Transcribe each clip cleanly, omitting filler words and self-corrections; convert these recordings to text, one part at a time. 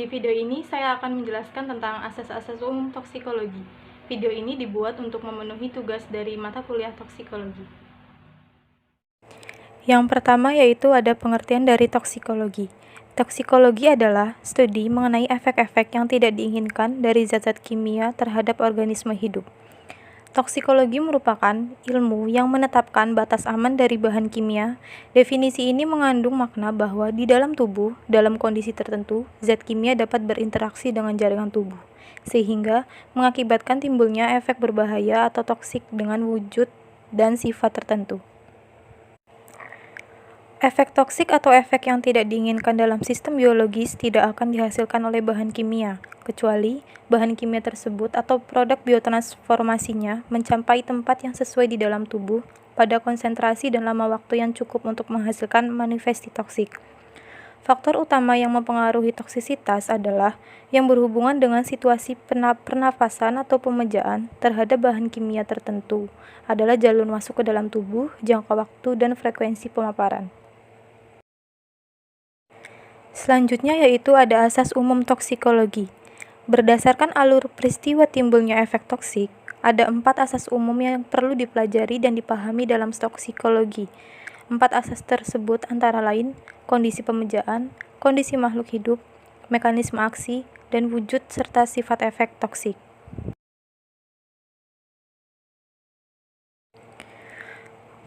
video ini saya akan menjelaskan tentang asas-asas umum toksikologi. Video ini dibuat untuk memenuhi tugas dari mata kuliah toksikologi. Yang pertama yaitu ada pengertian dari toksikologi. Toksikologi adalah studi mengenai efek-efek yang tidak diinginkan dari zat-zat kimia terhadap organisme hidup. Toksikologi merupakan ilmu yang menetapkan batas aman dari bahan kimia. Definisi ini mengandung makna bahwa di dalam tubuh, dalam kondisi tertentu, zat kimia dapat berinteraksi dengan jaringan tubuh, sehingga mengakibatkan timbulnya efek berbahaya atau toksik dengan wujud dan sifat tertentu. Efek toksik atau efek yang tidak diinginkan dalam sistem biologis tidak akan dihasilkan oleh bahan kimia, kecuali bahan kimia tersebut atau produk biotransformasinya mencapai tempat yang sesuai di dalam tubuh pada konsentrasi dan lama waktu yang cukup untuk menghasilkan manifesti toksik. Faktor utama yang mempengaruhi toksisitas adalah yang berhubungan dengan situasi pernafasan atau pemejaan terhadap bahan kimia tertentu, adalah jalur masuk ke dalam tubuh, jangka waktu, dan frekuensi pemaparan. Selanjutnya yaitu ada asas umum toksikologi. Berdasarkan alur peristiwa timbulnya efek toksik, ada 4 asas umum yang perlu dipelajari dan dipahami dalam toksikologi. 4 asas tersebut antara lain kondisi pemejaan, kondisi makhluk hidup, mekanisme aksi, dan wujud serta sifat efek toksik.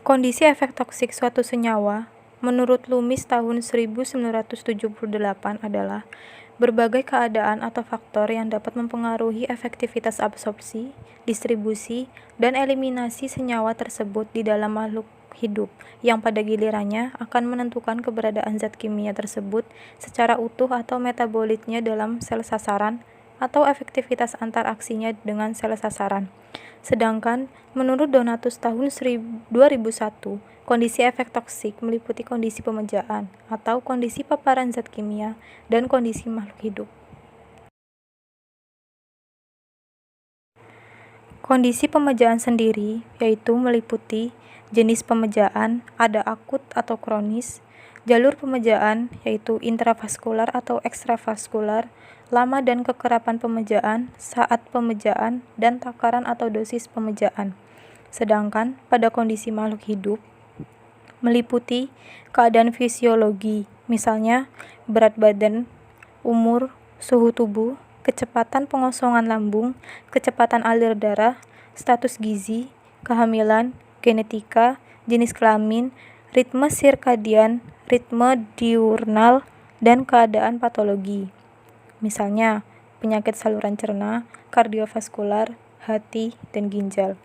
Kondisi efek toksik suatu senyawa menurut Loomis tahun 1978 adalah berbagai keadaan atau faktor yang dapat mempengaruhi efektivitas absorpsi, distribusi, dan eliminasi senyawa tersebut di dalam makhluk hidup, yang pada gilirannya akan menentukan keberadaan zat kimia tersebut secara utuh atau metabolitnya dalam sel sasaran, atau efektivitas antaraksinya dengan sel sasaran. Sedangkan, menurut Donatus tahun 2001, kondisi efek toksik meliputi kondisi pemejaan atau kondisi paparan zat kimia dan kondisi makhluk hidup. Kondisi pemejaan sendiri yaitu meliputi jenis pemejaan, ada akut atau kronis, jalur pemejaan yaitu intravaskular atau ekstravaskular, lama dan kekerapan pemejaan, saat pemejaan, dan takaran atau dosis pemejaan. Sedangkan pada kondisi makhluk hidup meliputi keadaan fisiologi, misalnya berat badan, umur, suhu tubuh, kecepatan pengosongan lambung, kecepatan alir darah, status gizi, kehamilan, genetika, jenis kelamin, ritme sirkadian, ritme diurnal, dan keadaan patologi. Misalnya, penyakit saluran cerna, kardiovaskular, hati, dan ginjal.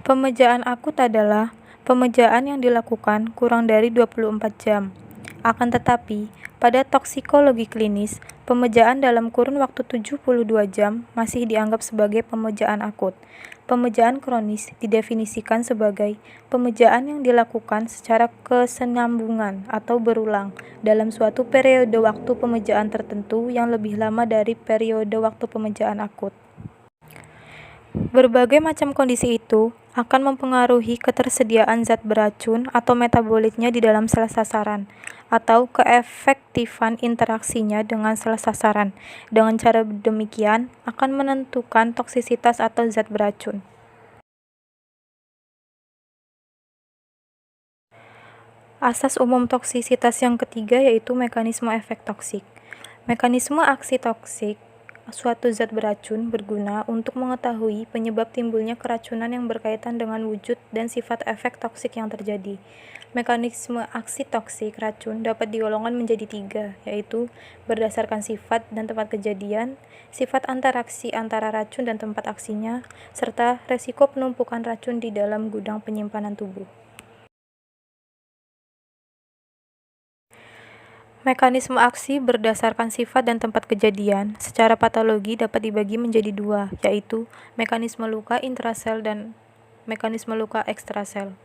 Pemejaan akut adalah pemejaan yang dilakukan kurang dari 24 jam. Akan tetapi, pada toksikologi klinis, pemejaan dalam kurun waktu 72 jam masih dianggap sebagai pemejaan akut. Pemejaan kronis didefinisikan sebagai pemejaan yang dilakukan secara kesinambungan atau berulang dalam suatu periode waktu pemejaan tertentu yang lebih lama dari periode waktu pemejaan akut. Berbagai macam kondisi itu akan mempengaruhi ketersediaan zat beracun atau metabolitnya di dalam sel sasaran, atau keefektifan interaksinya dengan sel sasaran. Dengan cara demikian akan menentukan toksisitas atau zat beracun. Asas umum toksisitas yang ketiga yaitu mekanisme efek toksik. Mekanisme aksi toksik suatu zat beracun berguna untuk mengetahui penyebab timbulnya keracunan yang berkaitan dengan wujud dan sifat efek toksik yang terjadi. Mekanisme aksi toksik racun dapat digolongkan menjadi 3, yaitu berdasarkan sifat dan tempat kejadian, sifat interaksi antara racun dan tempat aksinya, serta resiko penumpukan racun di dalam gudang penyimpanan tubuh. Mekanisme aksi berdasarkan sifat dan tempat kejadian secara patologi dapat dibagi menjadi 2, yaitu mekanisme luka intrasel dan mekanisme luka ekstrasel.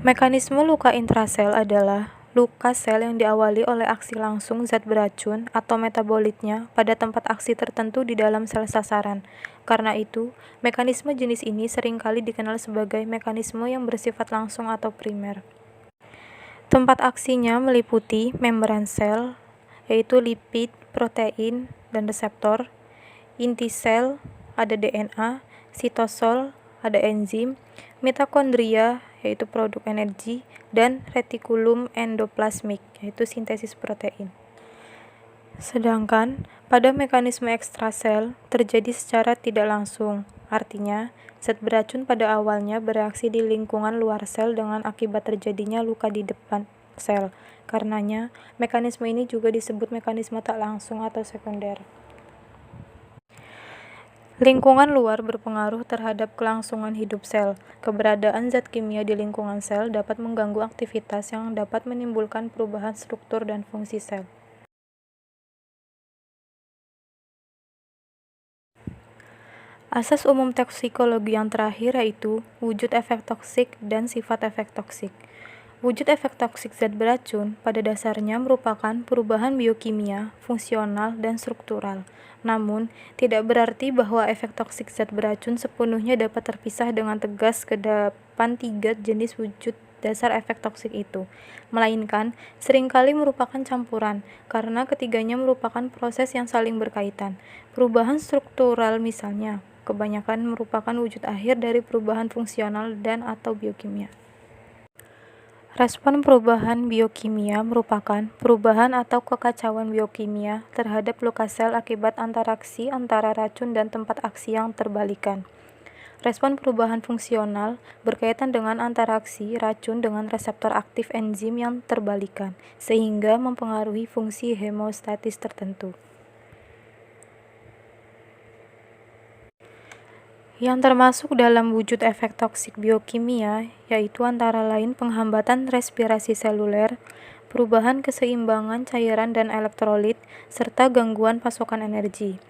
Mekanisme luka intrasel adalah luka sel yang diawali oleh aksi langsung zat beracun atau metabolitnya pada tempat aksi tertentu di dalam sel sasaran. Karena itu, mekanisme jenis ini seringkali dikenal sebagai mekanisme yang bersifat langsung atau primer. Tempat aksinya meliputi membran sel, yaitu lipid, protein, dan reseptor. Inti sel ada DNA, sitosol ada enzim, mitokondria yaitu produk energi, dan retikulum endoplasmik yaitu sintesis protein. Sedangkan pada mekanisme ekstrasel terjadi secara tidak langsung, artinya zat beracun pada awalnya bereaksi di lingkungan luar sel dengan akibat terjadinya luka di depan sel. Karenanya, mekanisme ini juga disebut mekanisme tak langsung atau sekunder. Lingkungan luar berpengaruh terhadap kelangsungan hidup sel. Keberadaan zat kimia di lingkungan sel dapat mengganggu aktivitas yang dapat menimbulkan perubahan struktur dan fungsi sel. Asas umum toksikologi yang terakhir yaitu wujud efek toksik dan sifat efek toksik. Wujud efek toksik zat beracun pada dasarnya merupakan perubahan biokimia, fungsional, dan struktural. Namun, tidak berarti bahwa efek toksik zat beracun sepenuhnya dapat terpisah dengan tegas ke depan tiga jenis wujud dasar efek toksik itu, melainkan seringkali merupakan campuran, karena ketiganya merupakan proses yang saling berkaitan. Perubahan struktural misalnya, kebanyakan merupakan wujud akhir dari perubahan fungsional dan atau biokimia. Respon perubahan biokimia merupakan perubahan atau kekacauan biokimia terhadap luka sel akibat interaksi antara racun dan tempat aksi yang terbalikan. Respon perubahan fungsional berkaitan dengan interaksi racun dengan reseptor aktif enzim yang terbalikan, sehingga mempengaruhi fungsi hemostatis tertentu. Yang termasuk dalam wujud efek toksik biokimia yaitu antara lain penghambatan respirasi seluler, perubahan keseimbangan cairan dan elektrolit, serta gangguan pasokan energi.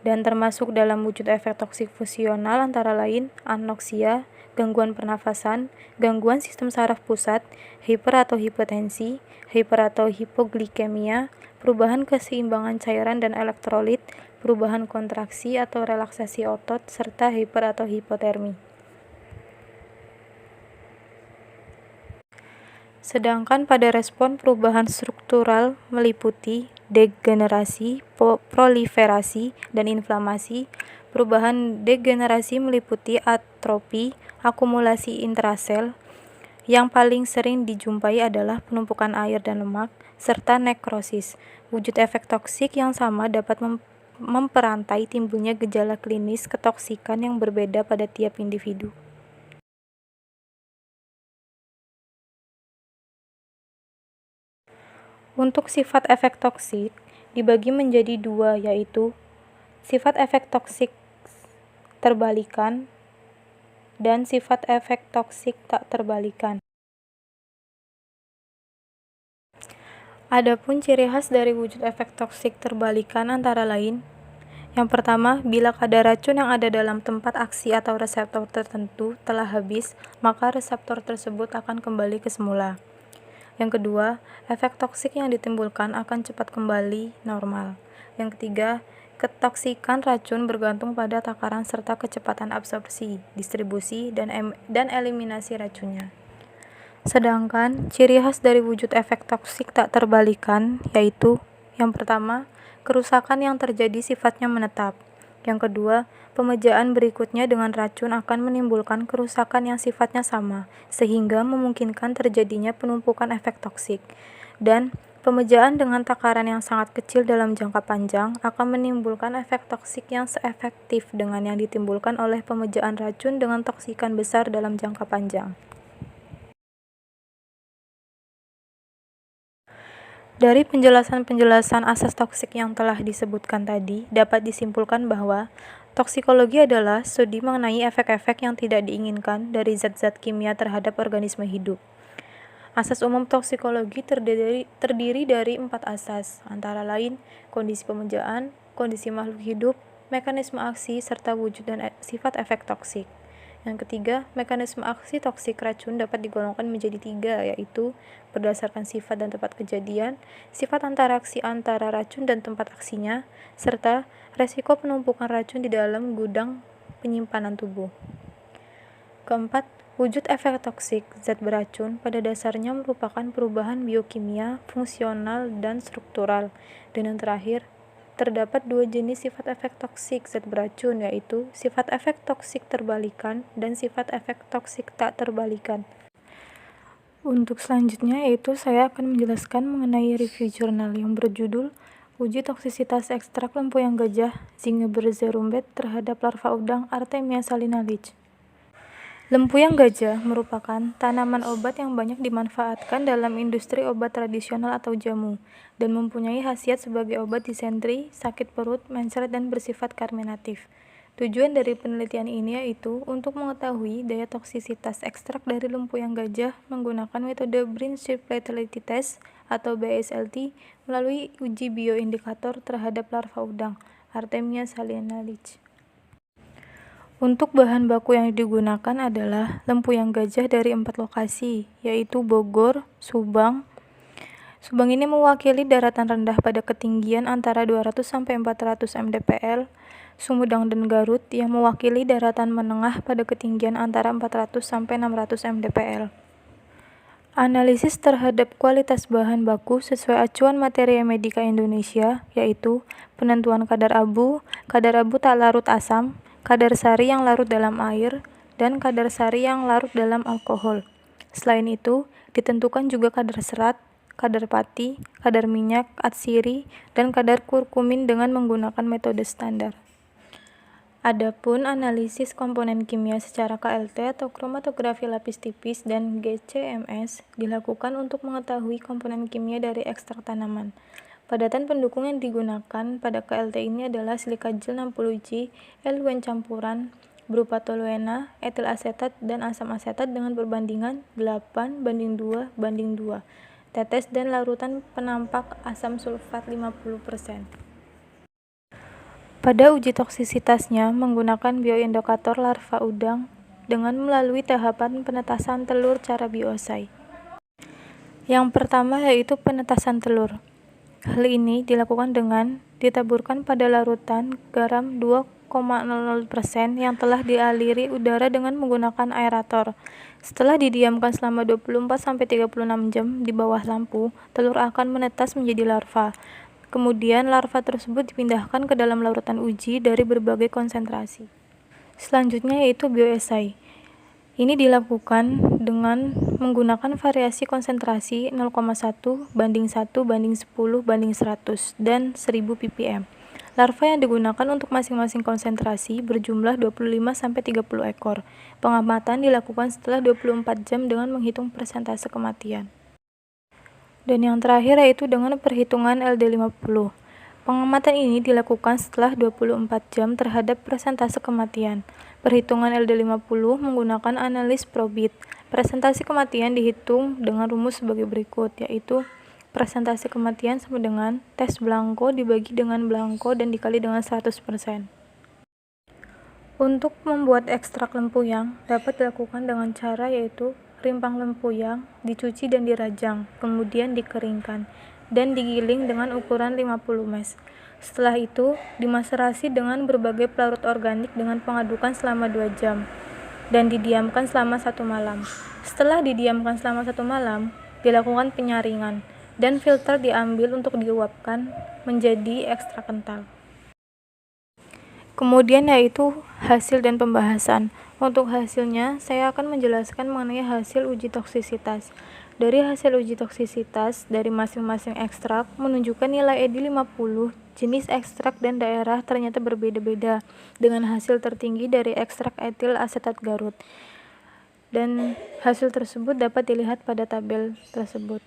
Dan termasuk dalam wujud efek toksik fusional antara lain anoksia, gangguan pernafasan, gangguan sistem saraf pusat, hiper atau hipotensi, hiper atau hipoglikemia, perubahan keseimbangan cairan dan elektrolit, perubahan kontraksi atau relaksasi otot, serta hiper atau hipotermi. Sedangkan pada respon perubahan struktural meliputi degenerasi, proliferasi, dan inflamasi. Perubahan degenerasi meliputi atrofi, akumulasi intrasel. Yang paling sering dijumpai adalah penumpukan air dan lemak, serta nekrosis. Wujud efek toksik yang sama dapat memperantai timbulnya gejala klinis ketoksikan yang berbeda pada tiap individu. Untuk sifat efek toksik dibagi menjadi dua, yaitu sifat efek toksik terbalikan dan sifat efek toksik tak terbalikan. Adapun ciri khas dari wujud efek toksik terbalikan antara lain: yang pertama, bila kadar racun yang ada dalam tempat aksi atau reseptor tertentu telah habis, maka reseptor tersebut akan kembali ke semula. Yang kedua, efek toksik yang ditimbulkan akan cepat kembali normal. Yang ketiga, ketoksikan racun bergantung pada takaran serta kecepatan absorpsi, distribusi, dan eliminasi racunnya. Sedangkan ciri khas dari wujud efek toksik tak terbalikan yaitu: yang pertama, kerusakan yang terjadi sifatnya menetap. Yang kedua, pemejaan berikutnya dengan racun akan menimbulkan kerusakan yang sifatnya sama, sehingga memungkinkan terjadinya penumpukan efek toksik. Dan pemejaan dengan takaran yang sangat kecil dalam jangka panjang akan menimbulkan efek toksik yang seefektif dengan yang ditimbulkan oleh pemejaan racun dengan toksikan besar dalam jangka panjang. Dari penjelasan-penjelasan asas toksik yang telah disebutkan tadi, dapat disimpulkan bahwa toksikologi adalah studi mengenai efek-efek yang tidak diinginkan dari zat-zat kimia terhadap organisme hidup. Asas umum toksikologi terdiri dari 4 asas, antara lain kondisi pemejaan, kondisi makhluk hidup, mekanisme aksi, serta wujud dan sifat efek toksik. Yang ketiga, mekanisme aksi toksik racun dapat digolongkan menjadi 3, yaitu berdasarkan sifat dan tempat kejadian, sifat interaksi antara racun dan tempat aksinya, serta resiko penumpukan racun di dalam gudang penyimpanan tubuh. Keempat, Wujud efek toksik zat beracun pada dasarnya merupakan perubahan biokimia, fungsional, dan struktural. Dan yang terakhir, terdapat dua jenis sifat efek toksik zat beracun, yaitu sifat efek toksik terbalikan dan sifat efek toksik tak terbalikan. Untuk selanjutnya yaitu saya akan menjelaskan mengenai review jurnal yang berjudul Uji Toksisitas Ekstrak Lempuyang Gajah Zingiberzerumbet terhadap Larva Udang Artemia salina Litch. Lempuyang gajah merupakan tanaman obat yang banyak dimanfaatkan dalam industri obat tradisional atau jamu, dan mempunyai khasiat sebagai obat disentri, sakit perut, mencret, dan bersifat karminatif. Tujuan dari penelitian ini yaitu untuk mengetahui daya toksisitas ekstrak dari lempuyang gajah menggunakan metode Brain Fertility Test atau BSLT melalui uji bioindikator terhadap larva udang Artemia salina Litch. Untuk bahan baku yang digunakan adalah lempuyang gajah dari 4 lokasi, yaitu Bogor, Subang. Subang ini mewakili daratan rendah pada ketinggian antara 200-400 mdpl, Sumedang dan Garut yang mewakili daratan menengah pada ketinggian antara 400-600 mdpl. Analisis terhadap kualitas bahan baku sesuai acuan Materia Medica Indonesia, yaitu penentuan kadar abu tak larut asam, kadar sari yang larut dalam air, dan kadar sari yang larut dalam alkohol. Selain itu, ditentukan juga kadar serat, kadar pati, kadar minyak, atsiri, dan kadar kurkumin dengan menggunakan metode standar. Adapun analisis komponen kimia secara KLT atau kromatografi lapis tipis dan GCMS dilakukan untuk mengetahui komponen kimia dari ekstrak tanaman. Padatan pendukung yang digunakan pada KLT ini adalah silika gel 60G, LUN campuran berupa toluena, etil asetat, dan asam asetat dengan perbandingan 8:2:2, tetes dan larutan penampak asam sulfat 50%. Pada uji toksisitasnya menggunakan bioindikator larva udang dengan melalui tahapan penetasan telur cara biosai. Yang pertama yaitu penetasan telur. Hal ini dilakukan dengan ditaburkan pada larutan garam 2,00% yang telah dialiri udara dengan menggunakan aerator. Setelah didiamkan selama 24-36 jam di bawah lampu, telur akan menetas menjadi larva. Kemudian larva tersebut dipindahkan ke dalam larutan uji dari berbagai konsentrasi. Selanjutnya yaitu bioesai. Ini dilakukan dengan menggunakan variasi konsentrasi 0,1:1:10:10:100 dan 1000 ppm. Larva yang digunakan untuk masing-masing konsentrasi berjumlah 25-30 ekor. Pengamatan dilakukan setelah 24 jam dengan menghitung persentase kematian. Dan yang terakhir yaitu dengan perhitungan LD50. Pengamatan ini dilakukan setelah 24 jam terhadap persentase kematian. Perhitungan LD50 menggunakan analis probit. Persentase kematian dihitung dengan rumus sebagai berikut, yaitu persentase kematian sama dengan tes blanko dibagi dengan blanko dan dikali dengan 100%. Untuk membuat ekstrak lempuyang dapat dilakukan dengan cara yaitu rimpang lempuyang dicuci dan dirajang, kemudian dikeringkan dan digiling dengan ukuran 50 mes. Setelah itu, dimaserasi dengan berbagai pelarut organik dengan pengadukan selama 2 jam dan didiamkan selama 1 malam. Setelah didiamkan selama 1 malam, dilakukan penyaringan dan filter diambil untuk diuapkan menjadi ekstrak kental. Kemudian yaitu hasil dan pembahasan. Untuk hasilnya, saya akan menjelaskan mengenai hasil uji toksisitas. Dari hasil uji toksisitas dari masing-masing ekstrak menunjukkan nilai EDI 50, jenis ekstrak dan daerah ternyata berbeda-beda, dengan hasil tertinggi dari ekstrak etil asetat Garut. Dan hasil tersebut dapat dilihat pada tabel tersebut.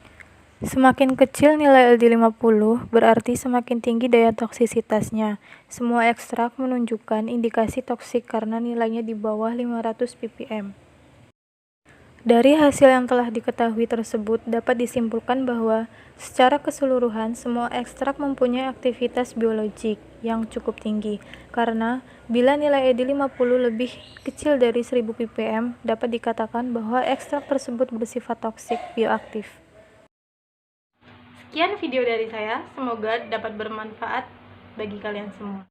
Semakin kecil nilai LD50, berarti semakin tinggi daya toksisitasnya. Semua ekstrak menunjukkan indikasi toksik karena nilainya di bawah 500 ppm. Dari hasil yang telah diketahui tersebut dapat disimpulkan bahwa secara keseluruhan semua ekstrak mempunyai aktivitas biologik yang cukup tinggi, karena bila nilai ED50 lebih kecil dari 1000 ppm dapat dikatakan bahwa ekstrak tersebut bersifat toksik bioaktif. Sekian video dari saya, semoga dapat bermanfaat bagi kalian semua.